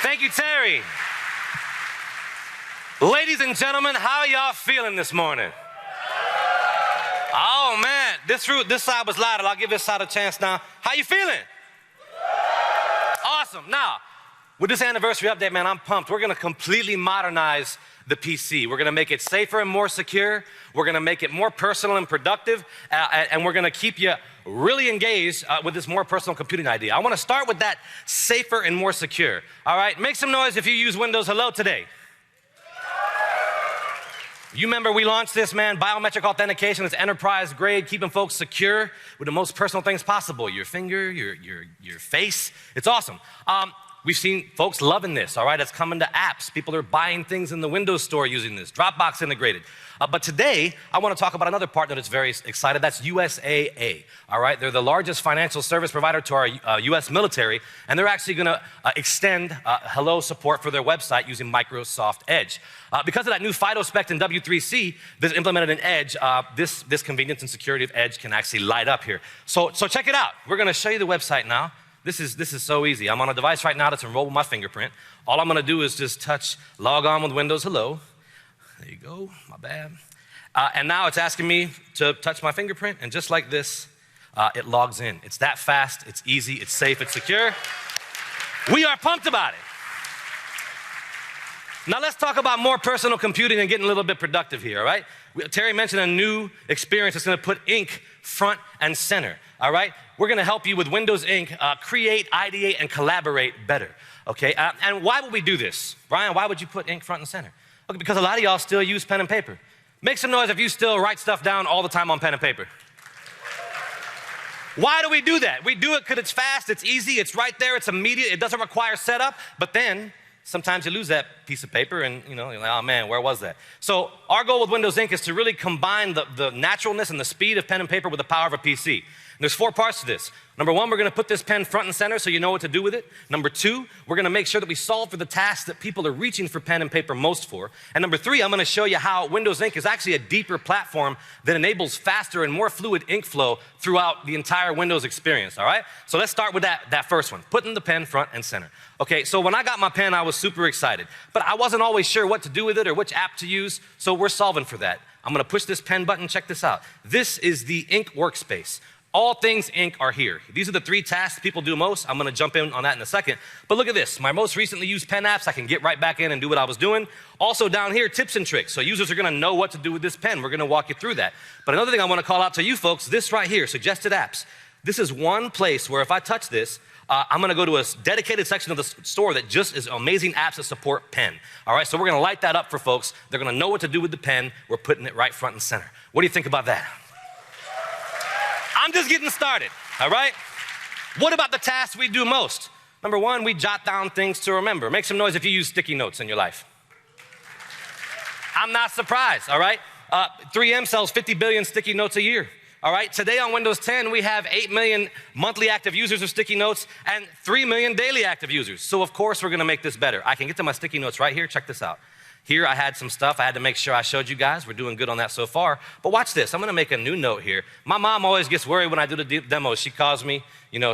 Thank you, Terry. Ladies and gentlemen, how y'all feeling this morning? Oh man, this side was louder. I'll give this side a chance now. How you feeling? Awesome. Now, with this anniversary update, man, I'm pumped. We're gonna completely modernize the PC. We're gonna make it safer and more secure. We're gonna make it more personal and productive, and we're gonna keep you really engaged with this more personal computing idea. I wanna start with that safer and more secure. All right, make some noise if you use Windows Hello today. You remember we launched this, man, biometric authentication. It's enterprise grade, keeping folks secure with the most personal things possible. Your finger, your face. It's awesome. We've seen folks loving this, all right? It's coming to apps. People are buying things in the Windows Store using this. Dropbox integrated. But today, I want to talk about another partner that's very excited. That's USAA, all right? They're the largest financial service provider to our US military, and they're actually going to extend Hello support for their website using Microsoft Edge. Because of that new FIDO spec in W3C that's implemented in Edge, this convenience and security of Edge can actually light up here. So check it out. We're going to show you the website now. This is so easy. I'm on a device right now that's enrolled with my fingerprint. All I'm gonna do is just touch log on with Windows Hello. There you go, my bad. And now it's asking me to touch my fingerprint, and just like this, it logs in. It's that fast, it's easy, it's safe, it's secure. We are pumped about it. Now let's talk about more personal computing and getting a little bit productive here, all right? Terry mentioned a new experience that's gonna put ink front and center, all right? We're gonna help you with Windows Ink create, ideate, and collaborate better, okay? And why would we do this? Brian, why would you put ink front and center? Okay, because a lot of y'all still use pen and paper. Make some noise if you still write stuff down all the time on pen and paper. Why do we do that? We do it because it's fast, it's easy, it's right there, it's immediate, it doesn't require setup, but then sometimes you lose that piece of paper and you're like, oh man, where was that? So our goal with Windows Ink is to really combine the naturalness and the speed of pen and paper with the power of a PC. And there's 4 parts to this. Number 1, we're gonna put this pen front and center so you know what to do with it. Number 2, we're gonna make sure that we solve for the tasks that people are reaching for pen and paper most for. And number 3, I'm gonna show you how Windows Ink is actually a deeper platform that enables faster and more fluid ink flow throughout the entire Windows experience, all right? So let's start with that first one, putting the pen front and center. Okay, so when I got my pen, I was super excited, but I wasn't always sure what to do with it or which app to use, so we're solving for that. I'm gonna push this pen button, check this out. This is the Ink workspace. All things Ink are here. These are the 3 tasks people do most. I'm gonna jump in on that in a second. But look at this, my most recently used pen apps, I can get right back in and do what I was doing. Also down here, tips and tricks. So users are gonna know what to do with this pen. We're gonna walk you through that. But another thing I wanna call out to you folks, this right here, suggested apps. This is one place where if I touch this, I'm gonna go to a dedicated section of the store that just is amazing apps that support pen. All right, so we're gonna light that up for folks. They're gonna know what to do with the pen. We're putting it right front and center. What do you think about that? I'm just getting started, all right? What about the tasks we do most? Number 1, we jot down things to remember. Make some noise if you use sticky notes in your life. I'm not surprised, all right? 3M sells 50 billion sticky notes a year. All right, today on Windows 10, we have 8 million monthly active users of sticky notes and 3 million daily active users. So of course, we're gonna make this better. I can get to my sticky notes right here, check this out. Here I had some stuff I had to make sure I showed you guys. We're doing good on that so far. But watch this, I'm gonna make a new note here. My mom always gets worried when I do the demos. She calls me,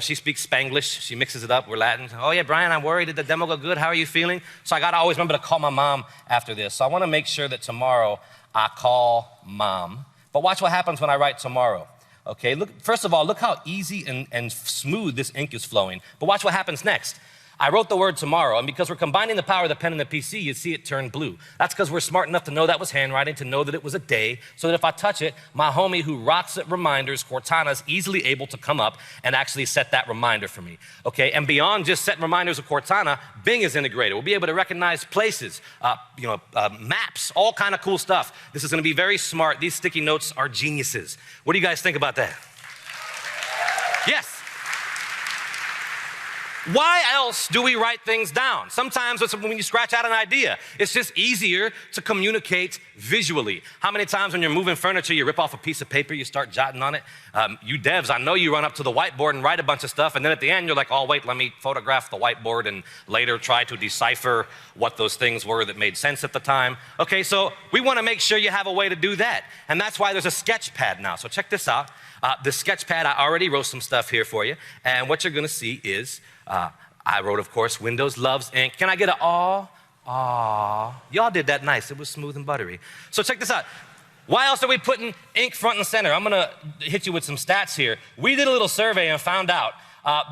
she speaks Spanglish, she mixes it up, we're Latin. Oh yeah, Brian, I'm worried, did the demo go good? How are you feeling? So I gotta always remember to call my mom after this. So I wanna make sure that tomorrow I call mom. But watch what happens when I write tomorrow. Okay, look, first of all, look how easy and smooth this ink is flowing. But watch what happens next. I wrote the word tomorrow, and because we're combining the power of the pen and the PC, you see it turn blue. That's because we're smart enough to know that was handwriting, to know that it was a day, so that if I touch it, my homie who rocks at reminders, Cortana, is easily able to come up and actually set that reminder for me, okay? And beyond just setting reminders of Cortana, Bing is integrated. We'll be able to recognize places, maps, all kind of cool stuff. This is gonna be very smart. These sticky notes are geniuses. What do you guys think about that? Yes. Why else do we write things down? Sometimes when you scratch out an idea, it's just easier to communicate visually. How many times when you're moving furniture, you rip off a piece of paper, you start jotting on it? You devs, I know you run up to the whiteboard and write a bunch of stuff, and then at the end, you're like, oh, wait, let me photograph the whiteboard and later try to decipher what those things were that made sense at the time. Okay, so we wanna make sure you have a way to do that. And that's why there's a Sketchpad now. So check this out. The Sketchpad, I already wrote some stuff here for you, and what you're gonna see is I wrote, of course, Windows loves ink. Can I get an aw? Aw. Y'all did that nice. It was smooth and buttery. So check this out. Why else are we putting ink front and center? I'm gonna hit you with some stats here. We did a little survey and found out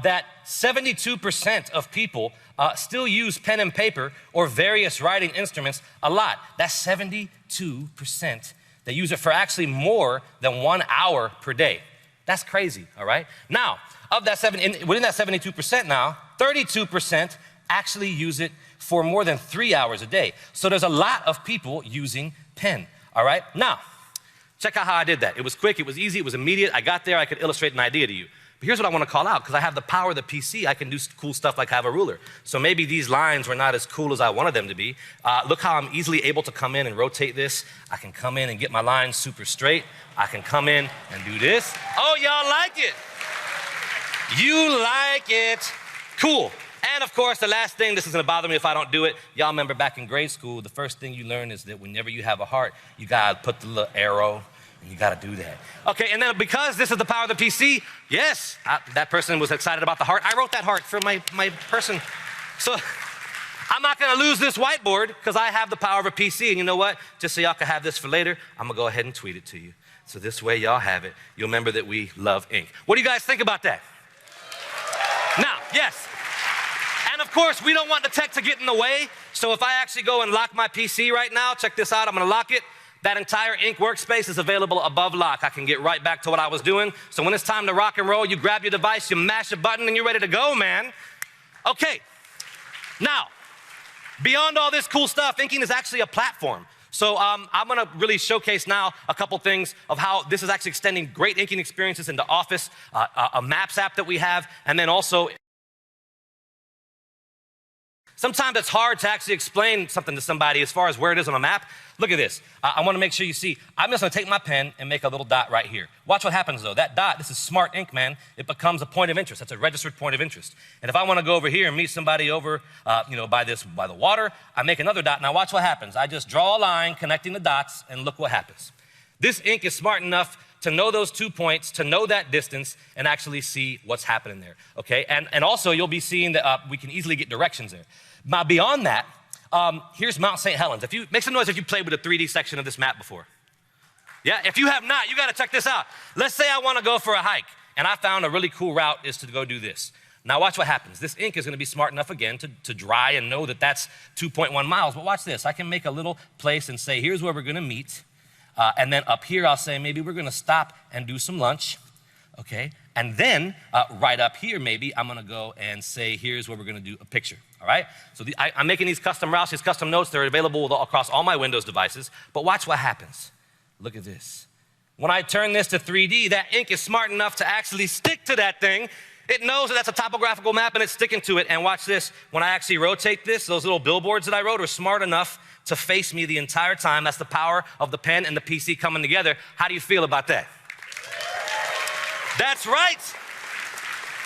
that 72% of people still use pen and paper or various writing instruments a lot. That's 72%. They use it for actually more than 1 hour per day. That's crazy, all right? Now, within that 72% now, 32% actually use it for more than 3 hours a day. So there's a lot of people using pen, all right? Now, check out how I did that. It was quick, it was easy, it was immediate. I got there, I could illustrate an idea to you. But here's what I want to call out, because I have the power of the PC, I can do cool stuff like have a ruler. So maybe these lines were not as cool as I wanted them to be. Look how I'm easily able to come in and rotate this. I can come in and get my lines super straight. I can come in and do this. Oh, y'all like it. You like it. Cool. And of course, the last thing, this is gonna bother me if I don't do it. Y'all remember back in grade school, the first thing you learn is that whenever you have a heart, you gotta put the little arrow, and you gotta do that. Okay, and then because this is the power of the PC, yes, that person was excited about the heart. I wrote that heart for my person. So I'm not gonna lose this whiteboard because I have the power of a PC, and you know what? Just so y'all can have this for later, I'm gonna go ahead and tweet it to you. So this way y'all have it. You'll remember that we love ink. What do you guys think about that? Now, yes. And of course, we don't want the tech to get in the way. So if I actually go and lock my PC right now, check this out, I'm gonna lock it. That entire ink workspace is available above lock. I can get right back to what I was doing. So when it's time to rock and roll, you grab your device, you mash a button, and you're ready to go, man. Okay, now, beyond all this cool stuff, inking is actually a platform. So I'm gonna really showcase now a couple things of how this is actually extending great inking experiences into Office, a Maps app that we have, and then also sometimes it's hard to actually explain something to somebody as far as where it is on a map. Look at this. I want to make sure you see. I'm just going to take my pen and make a little dot right here. Watch what happens, though. That dot, this is smart ink, man. It becomes a point of interest. That's a registered point of interest. And if I want to go over here and meet somebody over, by the water, I make another dot. Now watch what happens. I just draw a line connecting the dots, and look what happens. This ink is smart enough to know those 2 points, to know that distance, and actually see what's happening there, okay? And also, you'll be seeing that we can easily get directions there. Now, beyond that, here's Mount St. Helens. Make some noise if you played with a 3D section of this map before. Yeah, if you have not, you gotta check this out. Let's say I wanna go for a hike, and I found a really cool route is to go do this. Now watch what happens. This ink is gonna be smart enough again to dry and know that that's 2.1 miles, but watch this. I can make a little place and say, here's where we're gonna meet, and then up here I'll say, maybe we're gonna stop and do some lunch, okay? And then right up here, maybe I'm gonna go and say, here's where we're gonna do a picture, all right? So I'm making these custom routes, these custom notes, they're available across all my Windows devices, but watch what happens. Look at this. When I turn this to 3D, that ink is smart enough to actually stick to that thing. It knows that that's a topographical map and it's sticking to it, and watch this. When I actually rotate this, those little billboards that I wrote are smart enough to face me the entire time. That's the power of the pen and the PC coming together. How do you feel about that? That's right.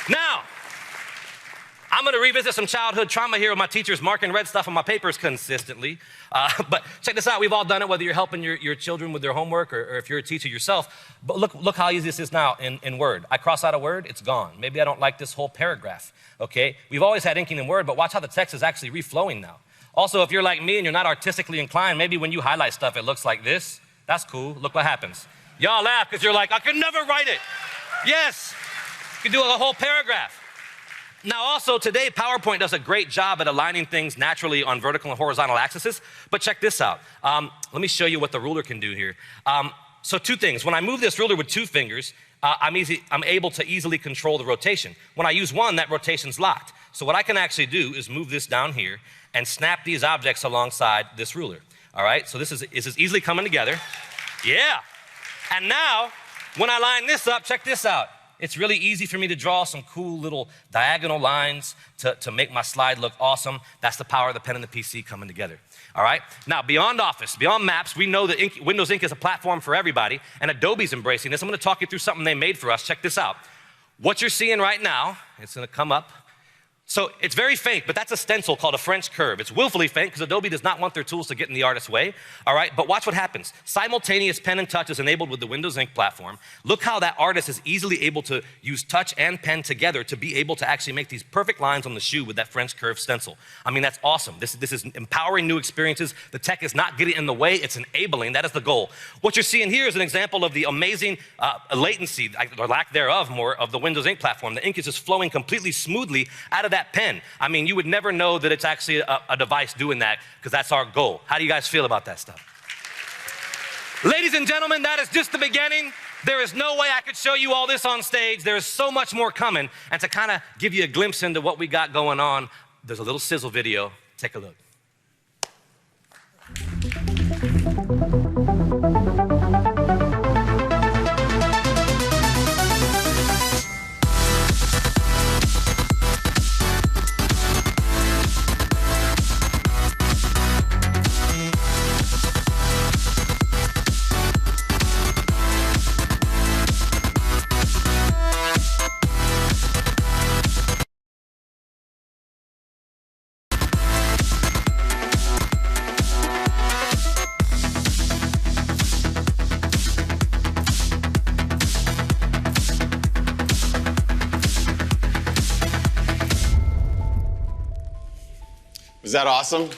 Now, I'm gonna revisit some childhood trauma here with my teachers marking red stuff on my papers consistently. But check this out, we've all done it, whether you're helping your children with their homework or if you're a teacher yourself. But look how easy this is now in Word. I cross out a word, it's gone. Maybe I don't like this whole paragraph, okay? We've always had inking in Word, but watch how the text is actually reflowing now. Also, if you're like me and you're not artistically inclined, maybe when you highlight stuff, it looks like this. That's cool, look what happens. Y'all laugh because you're like, I could never write it. Yes, you can do a whole paragraph. Now also today, PowerPoint does a great job at aligning things naturally on vertical and horizontal axes, but check this out. Let me show you what the ruler can do here. So 2 things, when I move this ruler with 2 fingers, I'm able to easily control the rotation. When I use one, that rotation's locked. So what I can actually do is move this down here and snap these objects alongside this ruler. All right, so this is easily coming together. Yeah, and now, when I line this up, check this out. It's really easy for me to draw some cool little diagonal lines to make my slide look awesome. That's the power of the pen and the PC coming together, all right? Now, beyond Office, beyond Maps, we know that Windows Ink is a platform for everybody, and Adobe's embracing this. I'm gonna talk you through something they made for us. Check this out. What you're seeing right now, it's gonna come up So it's very faint, but that's a stencil called a French curve. It's willfully faint because Adobe does not want their tools to get in the artist's way, all right? But watch what happens. Simultaneous pen and touch is enabled with the Windows Ink platform. Look how that artist is easily able to use touch and pen together to be able to actually make these perfect lines on the shoe with that French curve stencil. I mean, that's awesome. This is empowering new experiences. The tech is not getting in the way, it's enabling. That is the goal. What you're seeing here is an example of the amazing latency, or lack thereof, more, of the Windows Ink platform. The ink is just flowing completely smoothly out of that pen. I mean, you would never know that it's actually a device doing that, because that's our goal. How do you guys feel about that stuff? Ladies and gentlemen, that is just the beginning. There is no way I could show you all this on stage. There is so much more coming. And to kind of give you a glimpse into what we got going on, there's a little sizzle video. Take a look. Was that awesome?